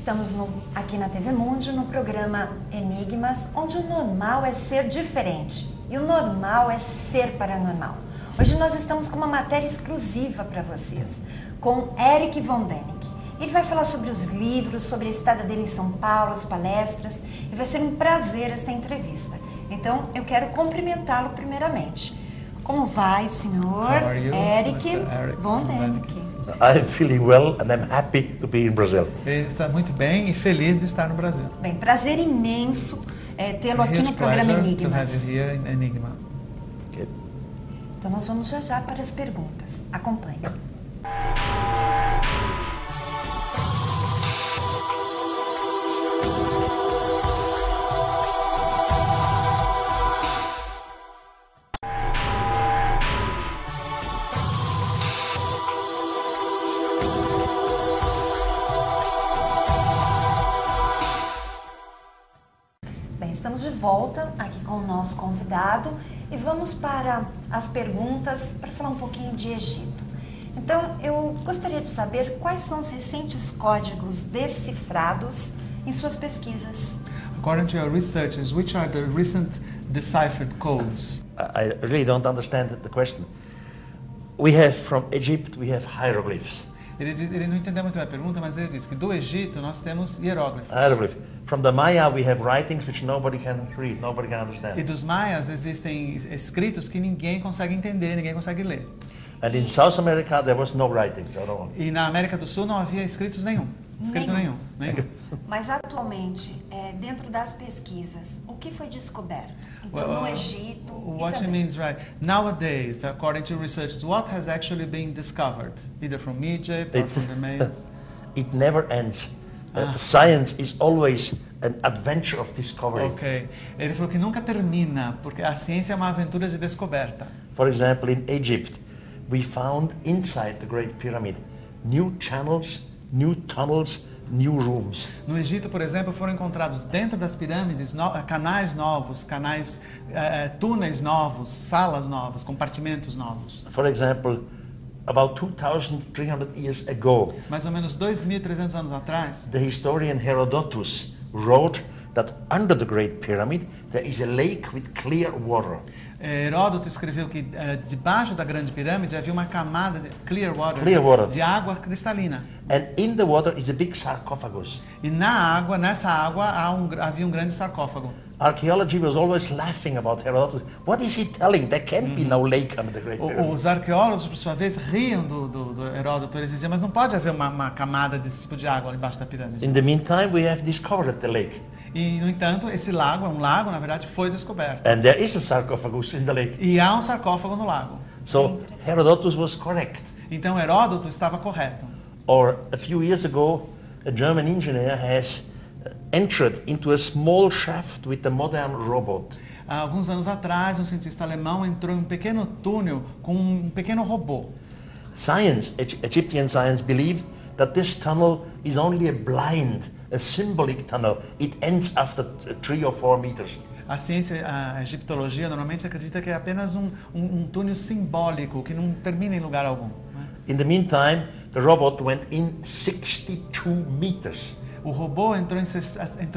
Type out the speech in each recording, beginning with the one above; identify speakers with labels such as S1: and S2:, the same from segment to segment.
S1: Estamos aqui na TV Mundi, no programa Enigmas, onde o normal é ser diferente e o normal é ser paranormal. Hoje nós estamos com uma matéria exclusiva para vocês, com Eric Von Däniken. Ele vai falar sobre os livros, sobre a estada dele em São Paulo, as palestras, e vai ser um prazer esta entrevista. Então, eu quero cumprimentá-lo primeiramente. Como vai, senhor Eric Von Däniken?
S2: I'm feeling well and I'm happy to be in Brazil.
S3: Ele está muito bem e feliz de estar no Brasil.
S1: Bem, prazer imenso tê-lo aqui no programa Enigmas.
S3: Enigma.
S2: Okay.
S1: Então nós vamos já para as perguntas. Acompanhe. Estamos de volta aqui com o nosso convidado e vamos para as perguntas para falar um pouquinho de Egito. Então, eu gostaria de saber quais são os recentes códigos decifrados em suas pesquisas.
S3: According to your researches, which are the recent deciphered codes?
S2: I really don't understand the question. We have from Egypt, we have hieroglyphs.
S3: Ele não entendeu muito bem a pergunta, mas ele disse que do Egito nós temos hieróglifos.
S2: Hieroglyph. From the Maya we have writings which nobody can read, nobody can understand.
S3: E dos maias existem escritos que ninguém consegue entender, ninguém consegue ler.
S2: And in South America there was no writings at all.
S3: E na América do Sul não havia escritos nenhum. Nenhum.
S1: Mas atualmente, dentro das pesquisas, o que foi descoberto? Então, no Egito.
S3: What it means, right? Nowadays, according to research, what has actually been discovered, either from Egypt or from the Maya?
S2: It never ends. Science is always an adventure of discovery.
S3: Okay. Ele falou que nunca termina, porque a ciência é uma aventura de descoberta.
S2: For example, in Egypt, we found inside the Great Pyramid new channels, new tunnels, new rooms.
S3: No Egito, por exemplo, foram encontrados dentro das pirâmides canais novos, túneis novos, salas novas, compartimentos novos.
S2: For example, about 2,300 years ago,
S3: mais ou menos 2.300 anos atrás,
S2: the historian Herodotus wrote that under the Great Pyramid there is a lake with clear water.
S3: Heródoto escreveu que debaixo da Grande Pirâmide havia uma camada de clear water. De água cristalina.
S2: And in the water is a big sarcophagus.
S3: E nessa água havia um grande sarcófago.
S2: Archaeology was always laughing about Herodotus. What is he telling? There can't be no lake under the Great Pyramid.
S3: Os arqueólogos, por sua vez, riam do Heródoto. Eles diziam, mas não pode haver uma camada desse tipo de água embaixo da pirâmide.
S2: In the meantime, we have discovered the lake.
S3: E, no entanto, esse lago, na verdade, foi descoberto.
S2: And there is a sarcophagus in the lake.
S3: E há um sarcófago no lago.
S2: So Herodotus was correct.
S3: Então Heródoto estava correto.
S2: Or a few years ago, a German engineer has entered into a small shaft with a modern robot.
S3: Há alguns anos atrás, um cientista alemão entrou em um pequeno túnel com um pequeno robô.
S2: Egyptian science believed that this tunnel is only a blind, a symbolic tunnel. It ends after 3 or 4 meters.
S3: A egiptologia normalmente acredita que é apenas um túnel simbólico que não termina em lugar algum.
S2: In the meantime, the robot went in 62 meters.
S3: O robô entrou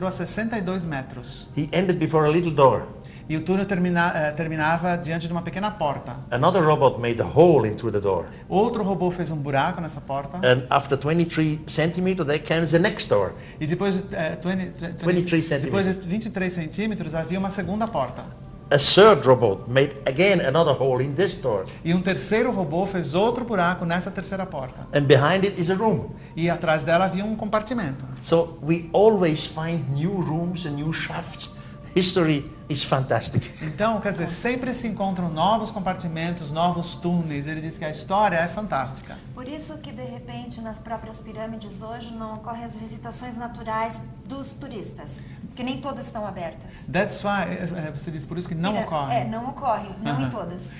S3: a 62 metros.
S2: He ended before a little door.
S3: E o túnel terminava diante de uma pequena porta.
S2: Another robot made a hole into the door.
S3: Outro robô fez um buraco nessa porta.
S2: And after 23 centimeters, there comes the next door.
S3: E depois de 23 centímetros havia uma segunda porta.
S2: A third robot made again another hole in this door.
S3: E um terceiro robô fez outro buraco nessa terceira porta.
S2: And behind it is a room.
S3: E atrás dela havia um compartimento.
S2: So we always find new rooms and new shafts. History is fantastic.
S3: Então, quer dizer, sempre se encontram novos compartimentos, novos túneis. Ele diz que a história é fantástica.
S1: Por isso que, de repente, nas próprias pirâmides hoje não ocorrem as visitações naturais dos turistas, porque nem todas estão abertas.
S3: That's why, você diz por isso que não ocorre.
S1: Não ocorre, não em todas.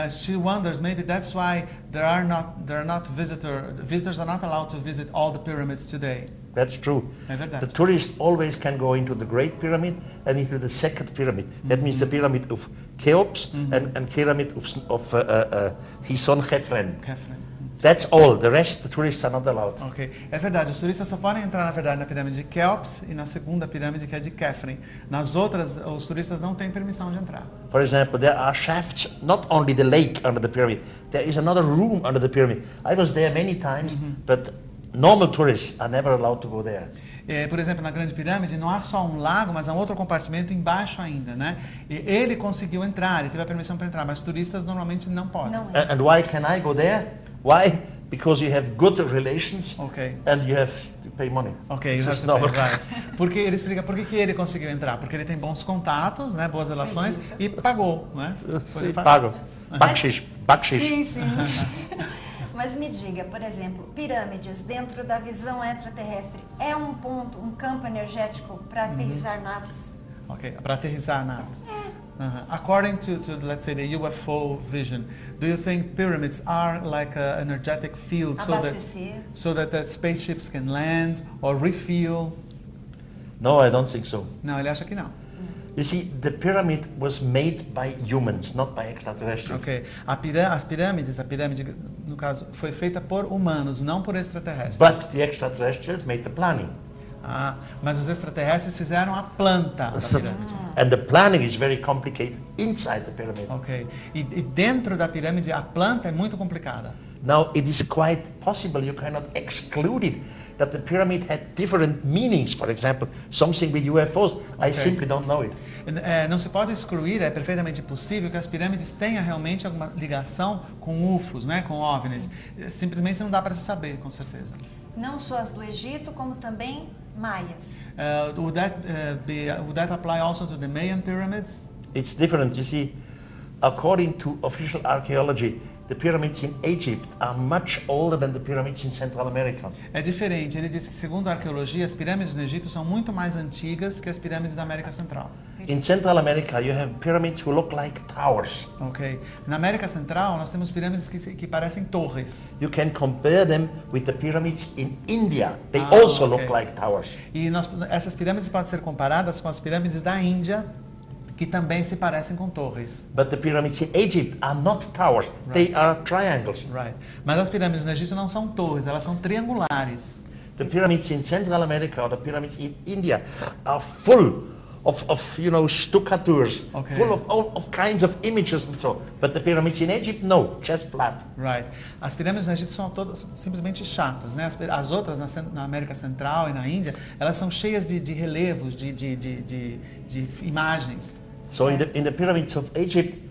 S3: She wonders maybe that's why visitors are not allowed to visit all the pyramids today.
S2: That's true.
S3: É verdade.
S2: The tourists always can go into the Great Pyramid and into the second pyramid. That means the pyramid of Cheops and pyramid of Hison Khefren. That's all. The rest, the tourists are not allowed.
S3: Ok, é verdade, os turistas só podem entrar, na verdade, na pirâmide de Kelps e na segunda pirâmide, que é de Khafre. Nas outras, os turistas não têm permissão de entrar.
S2: For example, there are shafts, not only the lake under the pyramid, there is another room under the pyramid. I was there many times, but normal tourists are never allowed to go there.
S3: Por exemplo, na Grande Pirâmide não há só um lago, mas há um outro compartimento embaixo ainda, né? E ele conseguiu entrar, ele teve a permissão para entrar, mas turistas normalmente não podem.
S1: Não
S2: And why can I go there? Why? Because you have good relations
S3: Ok.
S2: and you have to pay money.
S3: Ok,
S2: This is
S3: exatamente.
S2: normal.
S3: Vai. Porque ele explica por que ele conseguiu entrar. Porque ele tem bons contatos, né, boas relações e pagou, né?
S2: Sim, pago. Bakshish.
S1: Sim, sim. Mas me diga, por exemplo, pirâmides dentro da visão extraterrestre é um ponto, um campo energético para aterrissar naves?
S3: Ok, para aterrissar naves. According to, let's say, the UFO vision, do you think pyramids are like an energetic field
S1: Abastecer.
S3: so that spaceships can land or refuel?
S2: No, I don't think so.
S3: Não, ele acha que não.
S2: You see, the pyramid was made by humans, not by extraterrestrials.
S3: Ok, a pirâmide, no caso, foi feita por humanos, não por extraterrestres.
S2: But the extraterrestrials made the planning.
S3: Mas os extraterrestres fizeram a planta da pirâmide.
S2: And the planning is very complicated inside the pyramid.
S3: Ok, e dentro da pirâmide a planta é muito complicada.
S2: Now, it is quite possible, you cannot exclude it, that the pyramid had different meanings. For example, something with UFOs. I simply don't know it.
S3: Não se pode excluir, é perfeitamente possível que as pirâmides tenham realmente alguma ligação com UFOs, né, com OVNIs. Simplesmente não dá para se saber, com certeza.
S1: Não só as do Egito, como também maias.
S3: Would that apply also to the Mayan pyramids?
S2: It's different. You see, according to official archaeology, the pyramids in Egypt are much older than the pyramids in Central America.
S3: É diferente. Ele diz que, segundo a arqueologia, as pirâmides no Egito são muito mais antigas que as pirâmides da América Central.
S2: In Central America, you have pyramids who look like towers.
S3: Ok. Na América Central, nós temos pirâmides que parecem torres.
S2: You can compare them with the pyramids in India. They also
S3: ok.
S2: look like towers.
S3: E essas pirâmides podem ser comparadas com as pirâmides da Índia, que também se parecem com torres.
S2: But the pyramids in Egypt are not towers. They are triangles.
S3: Right. Mas as pirâmides no Egito não são torres, elas são triangulares.
S2: The pyramids in Central America or the pyramids in India are full of stuccatures,
S3: Okay.
S2: full of kinds of images and so. But the pyramids in Egypt, no, just flat.
S3: Right. As pirâmides no Egito são todas simplesmente chatas, né? As outras na América Central e na Índia, elas são cheias de relevos, de imagens.
S2: So in the pyramids of Egypt,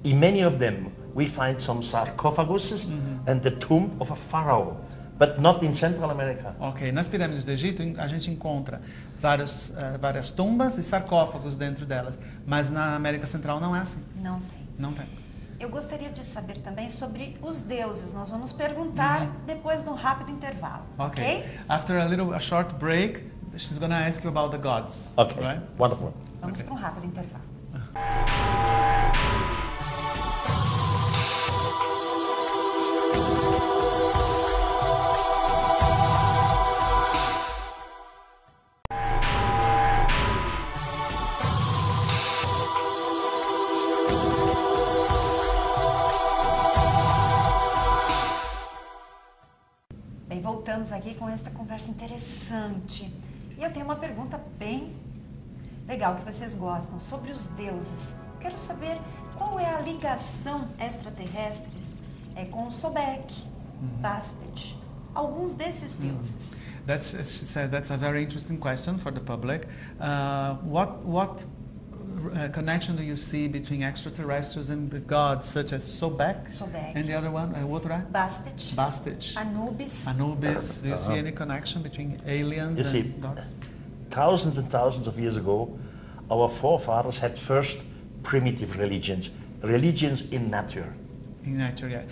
S2: in many of them, we find some sarcophaguses and the tomb of a pharaoh, but not in Central America.
S3: Ok. Nas pirâmides do Egito, a gente encontra várias tumbas e sarcófagos dentro delas, mas na América Central não é assim.
S1: Não tem.
S3: Não tem.
S1: Eu gostaria de saber também sobre os deuses. Nós vamos perguntar depois de um rápido intervalo.
S3: Okay. After a short break, she's going to ask you about the gods.
S2: Okay,
S3: Right?
S2: wonderful.
S1: Vamos para um rápido intervalo. Bem, voltamos aqui com esta conversa interessante. E eu tenho uma pergunta bem legal que vocês gostam sobre os deuses. Quero saber qual é a ligação extraterrestre com Sobek, Bastet, alguns desses deuses.
S3: That's a very interesting question for the public. What connection do you see between extraterrestrials and the gods, such as Sobek?
S1: Sobek.
S3: And the other one, what are?
S1: Bastet,
S3: Bastet.
S1: Anubis.
S3: Anubis. Do you see any connection between aliens
S2: You
S3: and
S2: see,
S3: gods?
S2: thousands and thousands of years ago, our forefathers had first primitive religions in nature.
S3: In nature, yeah.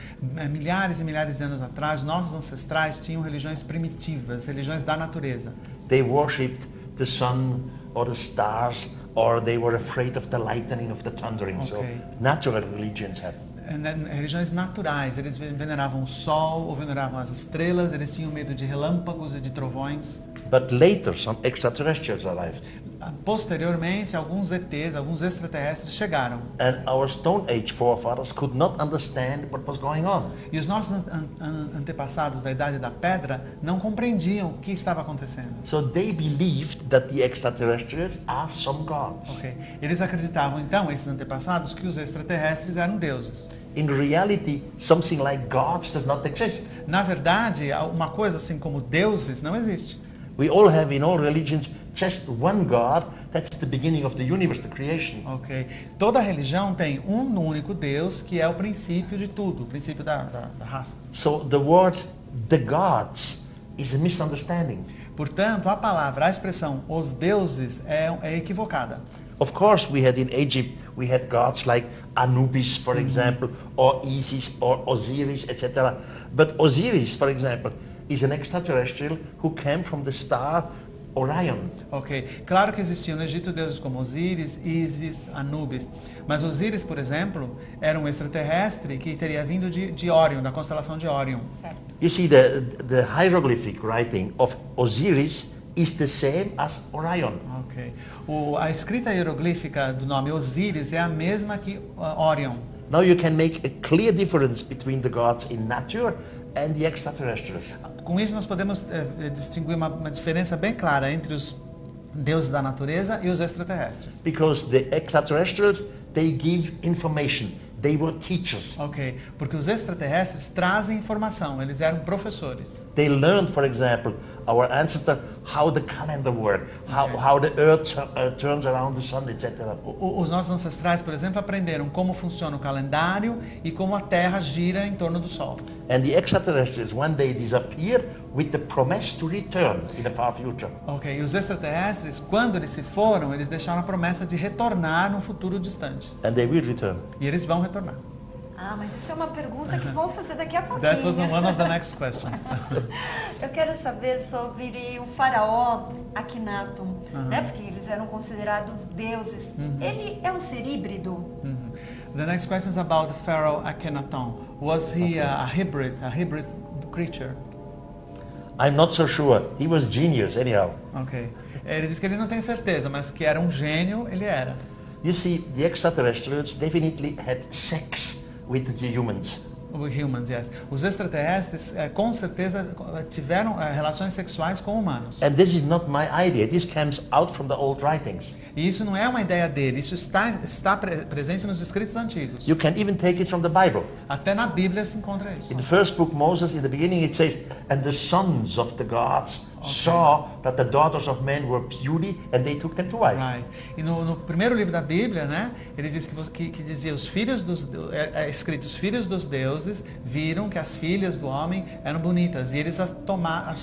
S3: Milhares e milhares de anos atrás, nossos ancestrais tinham religiões primitivas, religiões da natureza.
S2: They worshipped the sun or the stars, or they were afraid of the lightning, of the thundering.
S3: Okay.
S2: So natural religions had.
S3: Religiões naturais, eles veneravam o sol, ou veneravam as estrelas, eles tinham medo de relâmpagos e de trovões.
S2: But later, some extraterrestrials arrived.
S3: posteriormente alguns ETs, alguns extraterrestres chegaram.
S2: And our Stone Age forefathers could not understand what was going on.
S3: E os nossos antepassados da Idade da Pedra não compreendiam o que estava acontecendo.
S2: So they believed that the extraterrestrials are some gods.
S3: Okay. Eles acreditavam então, esses antepassados, que os extraterrestres eram deuses.
S2: In reality, something like gods does not exist.
S3: Na verdade, uma coisa assim como deuses não existe.
S2: We all have in all religions just one God. That's the beginning of the universe, the creation.
S3: Ok. Toda religião tem um único Deus que é o princípio de tudo, o princípio da raça.
S2: So the word the gods is a misunderstanding.
S3: Portanto, a palavra, a expressão os deuses é equivocada.
S2: Of course, we had in Egypt, we had gods like Anubis, for example, or Isis, or Osiris, etc. But Osiris, for example, is an extraterrestrial who came from the star Orion.
S3: Ok. Claro que existiam no Egito deuses como Osíris, Ísis, Anubis. Mas Osíris, por exemplo, era um extraterrestre que teria vindo de Órion, da constelação de Órion.
S1: Certo.
S2: You see, the hieroglyphic writing of Osiris is the same as Orion.
S3: Ok. A escrita hieroglífica do nome Osíris é a mesma que Órion.
S2: Now you can make a clear difference between the gods in nature and the extraterrestrials.
S3: Com isso nós podemos distinguir uma diferença bem clara entre os deuses da natureza e os extraterrestres.
S2: Because the extraterrestrials, they give information. They were teachers.
S3: Ok, porque os extraterrestres trazem informação, eles eram professores.
S2: They learned, for example, our ancestor, how the calendar works, how the earth turns around the sun, etc.
S3: Os nossos ancestrais, por exemplo, aprenderam como funciona o calendário e como a Terra gira em torno do Sol.
S2: And the extraterrestrials one day disappeared with the promise to return in the far future.
S3: Ok, e os extraterrestres, quando eles se foram, eles deixaram a promessa de retornar no futuro distante.
S2: And they will return.
S3: E eles vão retornar.
S1: Ah, mas isso é uma pergunta que vão fazer daqui a pouquinho.
S3: That was one of the next questions.
S1: Eu quero saber sobre o faraó Akhenaton, né? Porque eles eram considerados deuses. Ele é um ser híbrido?
S3: The next question is about the pharaoh Akhenaton. Was he a hybrid creature?
S2: I'm not so sure. He was genius anyhow.
S3: Ok. Ele diz que ele não tem certeza, mas que era um gênio, ele era.
S2: You see, the extraterrestrials definitely had sex with the humans.
S3: Humans, yes. Os extraterrestres, com certeza, tiveram relações sexuais com humanos.
S2: And this is not my idea. This comes out from the old writings.
S3: E isso não é uma ideia dele, isso está presente nos escritos antigos.
S2: You can even take it from the Bible.
S3: Até na Bíblia se encontra isso.
S2: In the first book, Moses, in the beginning it says, and the sons of the gods saw that the daughters of men were beauty, and they took them to wife.
S3: Right. E no primeiro livro da Bíblia, né, ele diz que dizia os filhos escrito os filhos dos deuses viram que as filhas do homem eram bonitas e eles as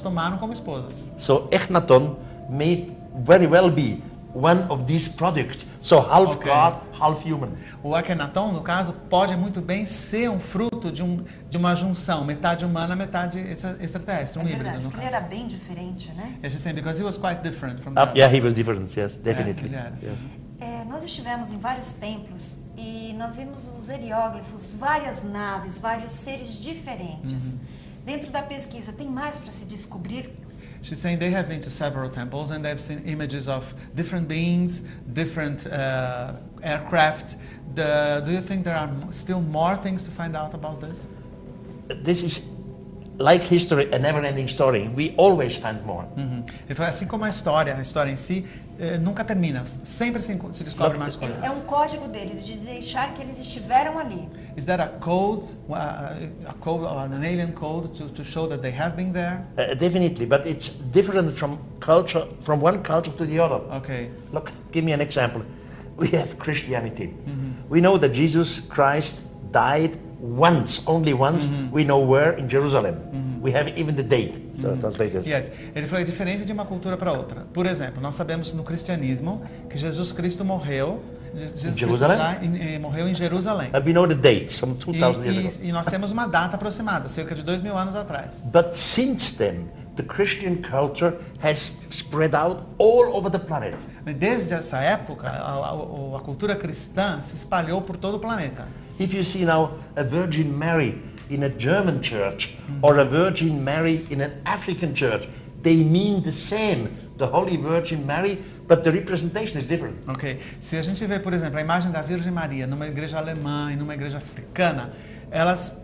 S3: tomaram como esposas.
S2: So Akhenaton may very well be one of these products. So half God, half human.
S3: O Akhenaton, no caso, pode muito bem ser um fruto de uma junção, metade humana, metade extraterrestre, um híbrido, no caso.
S1: Ele era bem diferente, né?
S3: Yes, just saying, because he was quite different from the
S2: Yeah, he was different. Yes, definitely.
S3: ele era.
S2: Yes.
S1: Nós estivemos em vários templos e nós vimos os hieróglifos, várias naves, vários seres diferentes. Dentro da pesquisa, tem mais para se descobrir?
S3: She's saying they have been to several temples and they've seen images of different beings, different aircraft. Do you think there are still more things to find out about this?
S2: This is like history, a never-ending story. We always find more.
S3: Ele falou, assim como a história em si nunca termina, sempre se descobre mais coisas.
S1: É um código deles de deixar que eles estiveram ali.
S3: Is that a code, an alien code to show that they have been there?
S2: Definitely, but it's different from one culture to the other.
S3: Okay.
S2: Look, give me an example. We have Christianity. We know that Jesus Christ died once, only once. We know where, in Jerusalem. We have even the date. So translate this.
S3: Yes. Ele falou, é diferente de uma cultura para outra. Por exemplo, nós sabemos no cristianismo que Jesus Cristo morreu morreu em Jerusalém.
S2: And we know the date, some 2,000 years ago.
S3: E nós temos uma data aproximada, cerca de 2.000 anos atrás.
S2: But since then, the Christian culture has spread out all over the planet.
S3: Desde essa época, a cultura cristã se espalhou por todo o planeta.
S2: If you see now a Virgin Mary in a German church or a Virgin Mary in an African church, they mean the same, the Holy Virgin Mary, but the representation is different.
S3: Ok. Se a gente vê, por exemplo, a imagem da Virgem Maria numa igreja alemã e numa igreja africana, elas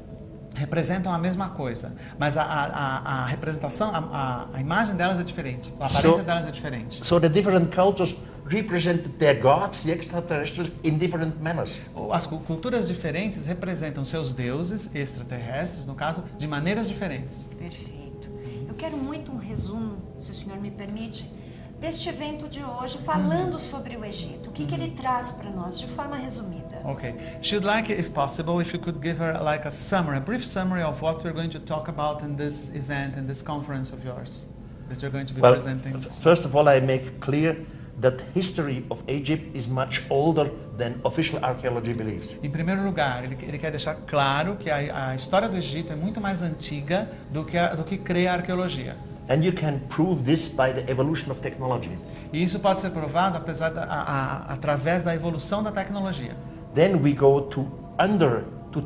S3: representam a mesma coisa, mas a representação, a imagem delas é diferente, a aparência delas é diferente.
S2: So the different cultures represented their gods, the extraterrestrials, in different manners.
S3: As culturas diferentes representam seus deuses extraterrestres, no caso, de maneiras diferentes.
S1: Perfeito. Eu quero muito um resumo, se o senhor me permite, deste evento de hoje, falando sobre o Egito. O que ele traz para nós, de forma resumida?
S3: Okay. She'd like, if possible, if you could give her like a summary, a brief summary of what we're going to talk about in this event, in this conference of yours, that you're going to be presenting.
S2: First of all, I make clear that history of Egypt is much older than official archaeology believes.
S3: Em primeiro lugar, ele quer deixar claro que a história do Egito é muito mais antiga do que crê a arqueologia.
S2: And you can prove this by the evolution of technology.
S3: E isso pode ser provado através da evolução da tecnologia.
S2: Then we go to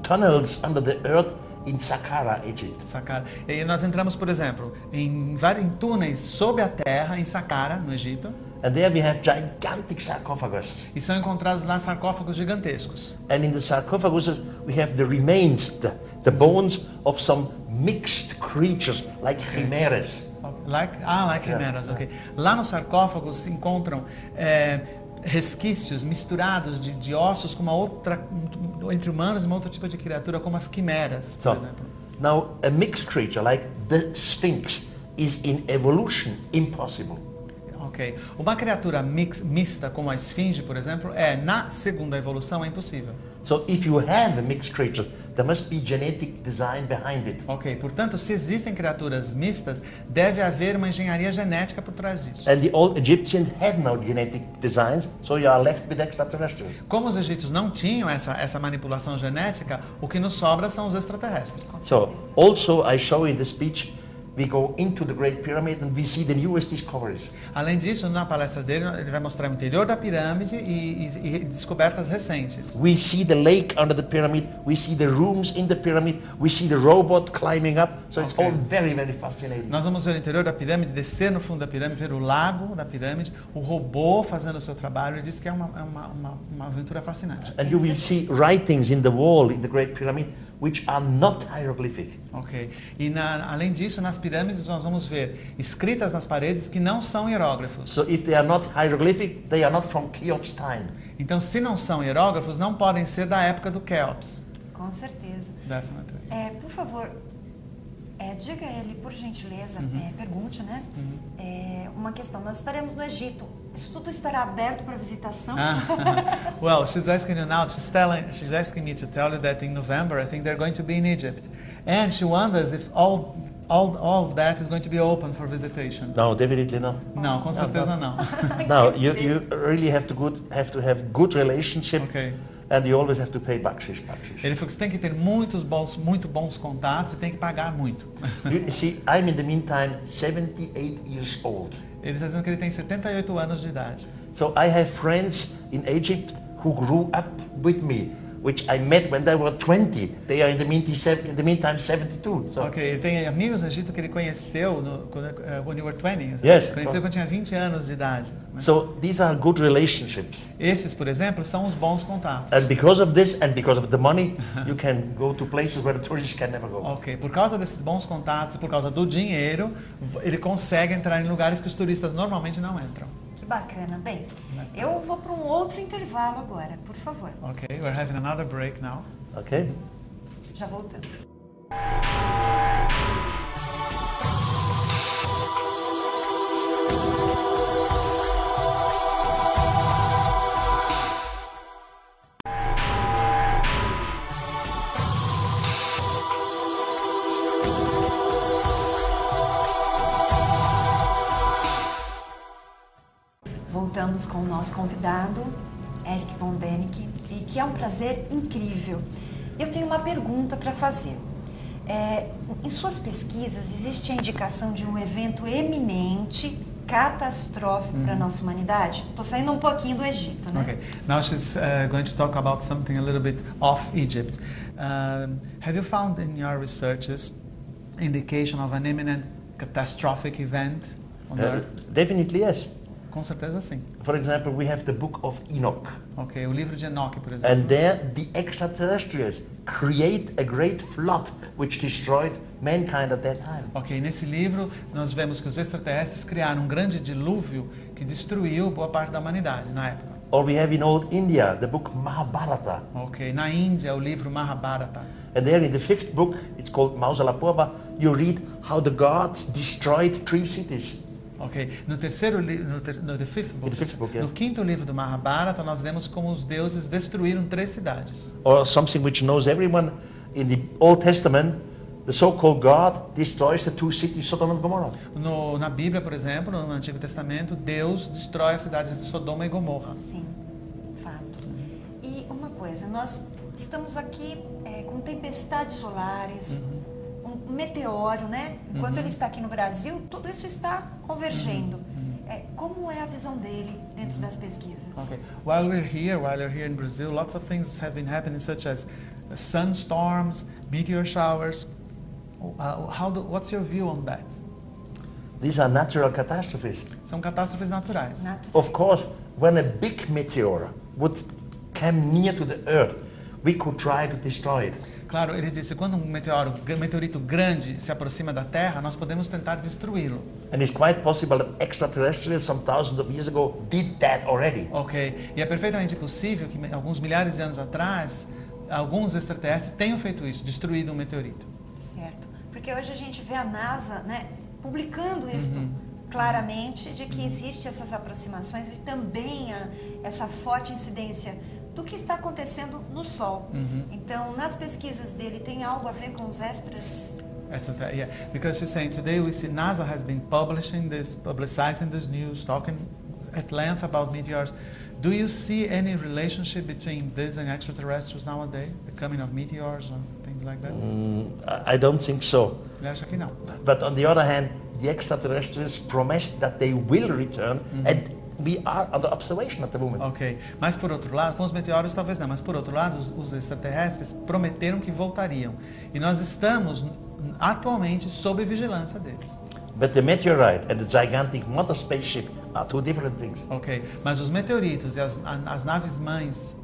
S2: tunnels under the earth in Saqqara, Egypt.
S3: Saqqara. E nós entramos, por exemplo, em túneis sob a terra em Saqqara, no Egito.
S2: And there we have gigantic sarcophagus.
S3: E são encontrados lá sarcófagos gigantescos.
S2: And in the sarcophagus we have the remains, the bones of some mixed creatures like chimeras.
S3: Like chimeras, ok. Lá nos sarcófagos se encontram resquícios misturados de ossos com entre humanos e uma outra tipo de criatura, como as quimeras, por exemplo.
S2: Now, a mixed creature like the Sphinx is in evolution impossible.
S3: Ok. Uma criatura mista como a esfinge, por exemplo, na segunda evolução é impossível.
S2: So if you have a mixed creature, there must be genetic design behind it.
S3: Ok, portanto, se existem criaturas mistas, deve haver uma engenharia genética por trás disso.
S2: And the old Egyptians had no genetic designs, so you are left with extraterrestrials.
S3: Como os egípcios não tinham essa manipulação genética, o que nos sobra são os extraterrestres.
S2: So also I show in the speech, we go into the Great Pyramid and we see the newest discoveries.
S3: Além disso, na palestra dele, ele vai mostrar o interior da pirâmide e descobertas recentes.
S2: We see the lake under the pyramid, we see the rooms in the pyramid, we see the robot climbing up, so it's all very, very fascinating.
S3: Nós vamos ver o interior da pirâmide, descer no fundo da pirâmide, ver o lago da pirâmide, o robô fazendo o seu trabalho. Ele diz que é uma aventura fascinante.
S2: And you will see writings in the wall in the Great Pyramid which are not hieroglyphic.
S3: Ok. E além disso, nas pirâmides nós vamos ver escritas nas paredes que não são hieróglifos.
S2: So if they are not hieroglyphic, they are not from Cheops time.
S3: Então, se não são hieróglifos, não podem ser da época do Cheops.
S1: Com certeza.
S3: Definitely.
S1: Por favor, diga ele, por gentileza, pergunte, né? Uma questão. Nós estaremos no Egito. Isso tudo estará aberto para visitação?
S3: Well, she's asking you now. She's asking me to tell you that in November, I think they're going to be in Egypt, and she wonders if all of that is going to be open for visitation.
S2: No, definitely not.
S3: Não, com certeza não.
S2: No, you really have to have good relationship.
S3: Okay.
S2: And you always have to pay bakshish.
S3: Ele falou que você tem que ter muito bons contatos e tem que pagar muito.
S2: You see, I'm in the meantime 78 years old.
S3: Ele está dizendo que ele tem 78 anos de idade.
S2: So I have friends in Egypt who grew up with me, which I met when they were 20. They are in the meantime 72. So.
S3: Ok, ele tem amigos no Egito que ele conheceu when you were 20.
S2: Yes.
S3: Conheceu quando tinha 20 anos de idade.
S2: So these are good relationships.
S3: Esses, por exemplo, são os bons contatos.
S2: And because of this and because of the money, you can go to places where the tourists can never go.
S3: Ok, por causa desses bons contatos e por causa do dinheiro, ele consegue entrar em lugares que os turistas normalmente não entram.
S1: Que bacana. Bem, eu vou para um outro intervalo agora, por favor.
S3: Ok, we're having another break now.
S2: Okay.
S1: Já voltamos. Voltamos com o nosso convidado, Eric von Däniken, e que é um prazer incrível. Eu tenho uma pergunta para fazer. Em suas pesquisas, existe a indicação de um evento eminente, catastrófico para a nossa humanidade? Estou saindo um pouquinho do Egito, né?
S3: Okay, now she's going to talk about something a little bit off Egypt. Have you found in your researches indication of an imminent catastrophic event on Earth?
S2: Definitely yes.
S3: Com certeza sim.
S2: For example, we have the book of Enoch.
S3: Ok, o livro de Enoque, por exemplo.
S2: And there the extraterrestrials create a great flood which destroyed mankind at that time.
S3: Ok, nesse livro nós vemos que os extraterrestres criaram um grande dilúvio que destruiu boa parte da humanidade na época.
S2: Or we have in old India the book Mahabharata.
S3: Ok, na Índia o livro Mahabharata.
S2: And there in the 5th book, it's called Mausalapurva, you read how the gods destroyed 3 cities.
S3: Ok, no terceiro livro, no the fifth book,
S2: yes.
S3: No quinto livro do Mahabharata, nós lemos como os deuses destruíram 3 cidades.
S2: Or something which knows everyone in the Old Testament, the so-called God destroys the 2 cities, Sodom and Gomorrah.
S3: Na Bíblia, por exemplo, no Antigo Testamento, Deus destrói as cidades de Sodoma e Gomorra.
S1: Sim, fato. E uma coisa, nós estamos aqui com tempestades solares, um meteoro, né? Enquanto ele está aqui no Brasil, tudo isso está convergendo. Como é a visão dele dentro das pesquisas?
S3: Okay. While you're here in Brazil, lots of things have been happening, such as sunstorms, meteor showers. What's your view on that?
S2: These are natural catastrophes.
S3: São catástrofes naturais.
S2: Of course, when a big meteor would come near to the Earth, we could try to destroy it.
S3: Claro, ele disse, quando um meteorito grande se aproxima da Terra, nós podemos tentar destruí-lo.
S2: And it's quite possible that extraterrestrials some thousands of years ago did that already.
S3: Ok, e é perfeitamente possível que alguns milhares de anos atrás, alguns extraterrestres tenham feito isso, destruído um meteorito.
S1: Certo, porque hoje a gente vê a NASA, né, publicando isto claramente, de que existe essas aproximações e também essa forte incidência do que está acontecendo no Sol. Então, nas pesquisas dele, tem algo a ver com os extras?
S3: Yeah, because she's saying today we see NASA has been publicizing this news, talking at length about meteors. Do you see any relationship between this and extraterrestrials nowadays, the coming of meteors or things like that?
S2: I don't think so.
S3: Ele acha que não.
S2: But on the other hand, the extraterrestrials promised that they will return, and we are under observation at the moment.
S3: Ok, mas por outro lado, com os meteoros talvez não, mas por outro lado, os extraterrestres prometeram que voltariam. E nós estamos atualmente sob vigilância deles.
S2: But the meteorite and the gigantic mother spaceship are 2 different things.
S3: Ok, mas os meteoritos e as naves mães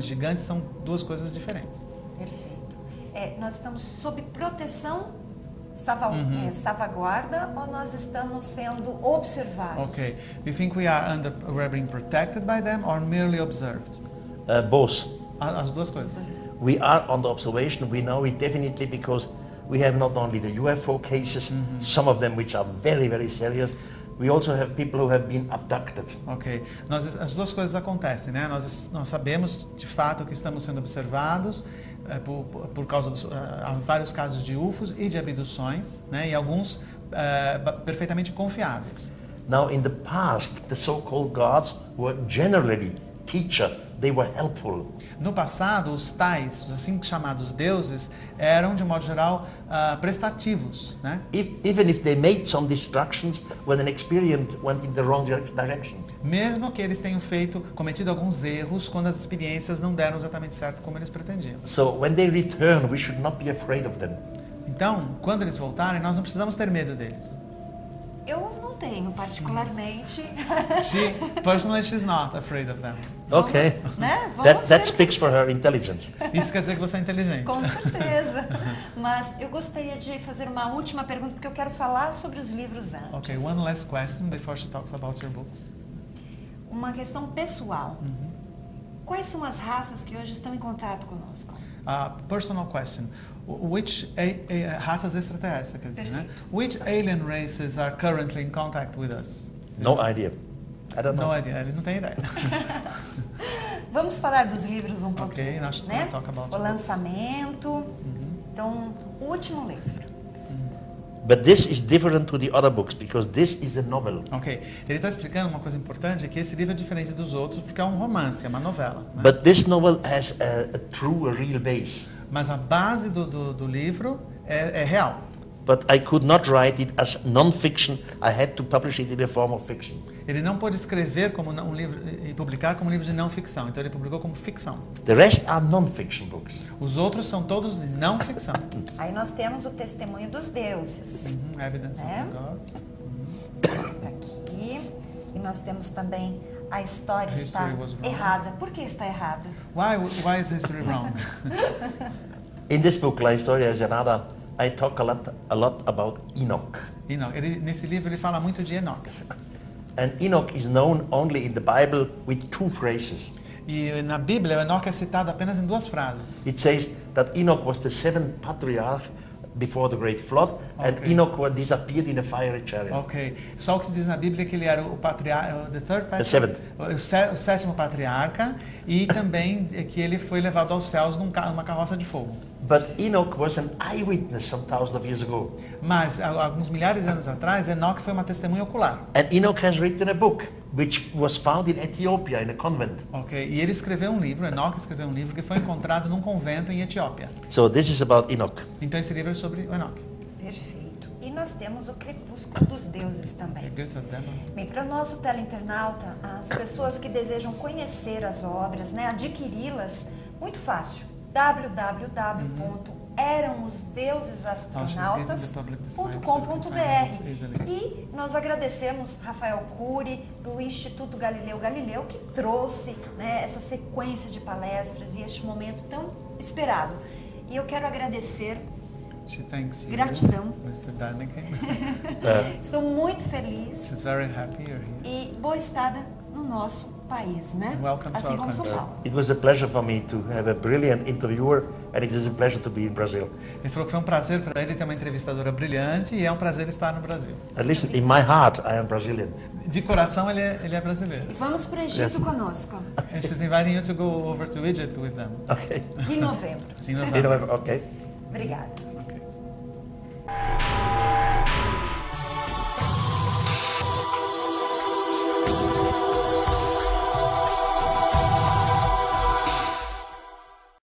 S3: gigantes são 2 coisas diferentes.
S1: Perfeito. Nós estamos sob proteção, salvaguarda, ou nós estamos sendo observados?
S3: Ok, you think we're being protected by them or merely observed?
S2: Both.
S3: As 2 coisas.
S2: We are under observation. We know it definitely because we have not only the UFO cases, some of them which are very, very serious. We also have people who have been abducted.
S3: Ok, as 2 coisas acontecem, né? Nós sabemos de fato que estamos sendo observados por causa há vários casos de UFOs e de abduções, né? E alguns perfeitamente confiáveis.
S2: Now, in the past, the so-called gods were generally teacher. They were helpful.
S3: No passado, os assim chamados deuses, eram de modo geral prestativos, né?
S2: Even if they made some destructions when an experiment went in the wrong direction.
S3: Mesmo que eles tenham cometido alguns erros quando as experiências não deram exatamente certo como eles pretendiam.
S2: So when they return, we should not be afraid of them.
S3: Então, quando eles voltarem, nós não precisamos ter medo deles.
S1: Eu não tenho particularmente.
S3: Personally, she's not afraid of them.
S2: Okay.
S1: Né?
S2: That speaks for her intelligence.
S3: Isso quer dizer que você é inteligente.
S1: Com certeza. Mas eu gostaria de fazer uma última pergunta, porque eu quero falar sobre os livros antes.
S3: Okay, one last question before she talks about your books.
S1: Uma questão pessoal. Quais são as raças que hoje estão em contato conosco?
S3: Personal question. Which raças extraterrestres, quer dizer, né? Which alien races are currently in contact with us?
S2: No idea. I don't know.
S3: No idea. Ele não tem ideia.
S1: Vamos falar dos livros um pouquinho,
S3: Okay, now she's
S1: né?
S3: going to talk about
S1: O lançamento. Então, o último livro.
S2: But this is different to the other books because this is a novel.
S3: Ok. Ele está explicando uma coisa importante, é que esse livro é diferente dos outros porque é um romance, é uma novela. Né?
S2: But this novel has a true, a real base.
S3: Mas a base do livro é real.
S2: But I could not write it as non-fiction. I had to publish it in the form of fiction.
S3: Ele não pôde escrever como um livro e publicar como livro de não ficção, então ele publicou como ficção.
S2: The rest are non-fiction books.
S3: Os outros são todos de não ficção.
S1: Aí nós temos o Testemunho dos Deuses.
S3: Evidence of the Gods.
S1: Tá aqui. E nós temos também a história
S3: A
S1: está
S3: history was wrong.
S1: errada. Por que está errada?
S3: Why is history wrong?
S2: In this book, La Historia Gerada, I talk a lot about Enoch.
S3: Enoch. Nesse livro ele fala muito de Enoque.
S2: And Enoch is known only in the Bible with 2 phrases.
S3: E na Bíblia, Enoque é citado apenas em 2 frases.
S2: It says that Enoch was the 7th patriarch before the great flood, and
S3: Okay.
S2: Enoch disappeared in a fiery chariot.
S3: Ok. Só o que se diz na Bíblia é que ele era o patriarca, the third
S2: The seventh.
S3: o sétimo patriarca, e também que ele foi levado aos céus numa carroça de fogo.
S2: But Enoch was an eyewitness some thousands of years ago.
S3: Mas alguns milhares de anos atrás, Enoque foi uma testemunha ocular.
S2: And Enoch has written a book which was found in Ethiopia in a convent.
S3: Ok. E ele escreveu um livro, Enoque escreveu um livro que foi encontrado num convento em Etiópia.
S2: So this is about Enoch.
S3: Então esse livro é sobre Enoque.
S1: Perfeito. E nós temos o Crepúsculo dos Deuses também. Bem, para o nosso teleinternauta, as pessoas que desejam conhecer as obras, né, adquiri-las, muito fácil. www.eramosdeusesastronautas.com.br. E nós agradecemos Rafael Cury, do Instituto Galileu Galileu, que trouxe, né, essa sequência de palestras e este momento tão esperado. E eu quero agradecer.
S3: She thanks you,
S1: Gratidão.
S3: Mr. Daniken.
S1: Estou muito feliz.
S3: She's very happy you're here.
S1: E boa estada no nosso país, né?
S3: Welcome to
S1: assim
S3: our
S1: como São
S3: country.
S1: Paulo.
S2: It was a pleasure for me to have a brilliant interviewer, and it is a pleasure to be in Brazil.
S3: Ele falou que foi um prazer para ele ter uma entrevistadora brilhante e é um prazer estar no Brasil.
S2: And listen, in my heart, I am Brazilian.
S3: De coração ele é brasileiro.
S1: E vamos para o Egito conosco,
S3: And she's inviting you to go over to Egypt with them
S2: Okay.
S1: em novembro.
S3: em
S2: In
S3: novembro.
S2: November, okay.
S1: Obrigada.